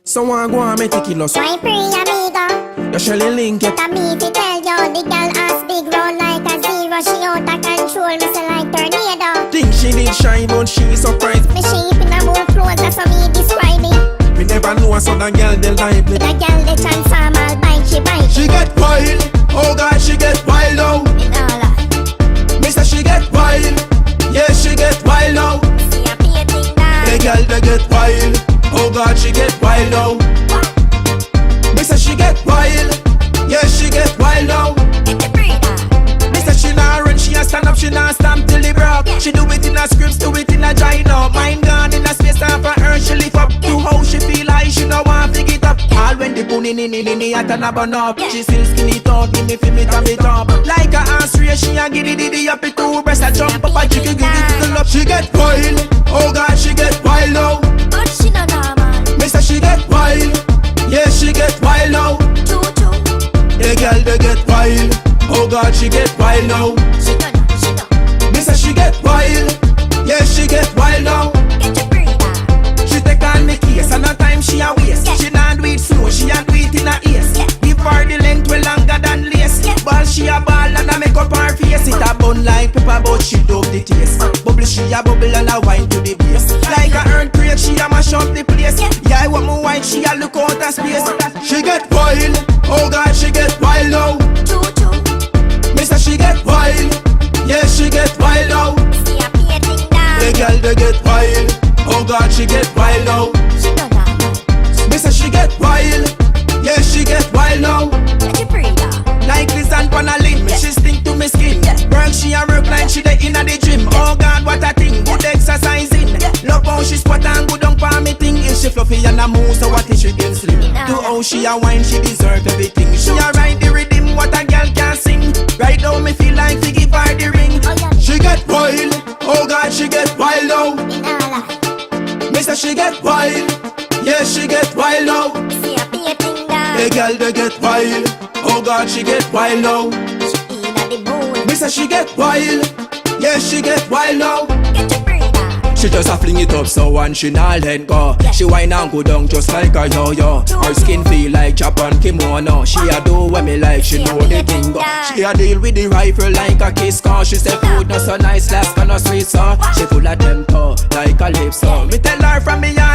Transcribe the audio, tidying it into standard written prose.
So I go and meticulous. Why free amigo? You surely link it. That me to tell you, the girl ass big round like a zero. She out of control, me say like tornado. Think she did shine, but she surprised. Me shape in a more clothes, that's how me describe it. Me never know so that girl they like me. The girl they transform all bite, she bite. She get wild, oh God, she get wild now. In all that. Me say she get wild, yeah she get wild now. See a painting down. The girl they get wild, oh God, she get wild now. Me say she get wild, yeah she get wild now. Get the breeder. Me say she nah run, she a stand up, she nah stamp till it broke. She do it in a scripts, do it in a gyno. Mind gone in a space time for her, she lift up. To how she feel like she no want to get up. All when the pony in the hat and a bun up. She still skinny talk, give me feel me to me top. Like a ass race, she a giddy diddy up it two breast a jump up a jiggy giggle up. She get wild, oh God she get wild now. But she no normal. Me say she get wild, yeah she get wild now. Choo choo. The girl they get wild, oh God she get wild now. She no know, she know. Me say she get wild, yeah she get wild now. Get the breeder. She take on me case and no time she a waste. She not do it slow, she a do it in a ace. Give her the length way longer than lace. Ball she a ball and I make up her face. It a bun like pepper but she love the taste. Bubble she a bubble and a wine to the base. Like a earthquake she a mash up the place. Yeah I want me wine she a look out of space. She get wild, oh God she get wild now. Choo choo. Me say she get wild, yeah she get wild now. See a painting down. The girl they get wild, oh God she get wild now. She no normal. Me say she get wild, yeah she get wild now. Get the breeder. Like this and Panalin, she stink to me skin. Work she a work like she dey inna the gym. Oh God, what a thing, good exercising. Love how she squat and good on for me thing. If she fluffy and a move, so what if she get slim? Do how she a wine, she deserve everything. She a ride the rhythm, what a girl can sing. Right now me feel like to give her the ring. She get wild, oh God, she get wild now. In all that. Me say she get wild, yeah she get wild now. See a painting down. The girl they get wild, oh God, she get wild now. She inna the moon. Me say she get wild, yeah she get wild now. Get the breeder. She just a fling it up so and she not let go. She whine and go down just like a yo-yo. Her skin feel like Japan kimono. She a do what me like, she know the thing go. She a deal with the rifle like a kiss car. She say food not so nice, last no sweet so. She full of temper like a lips so. Me tell her from me heart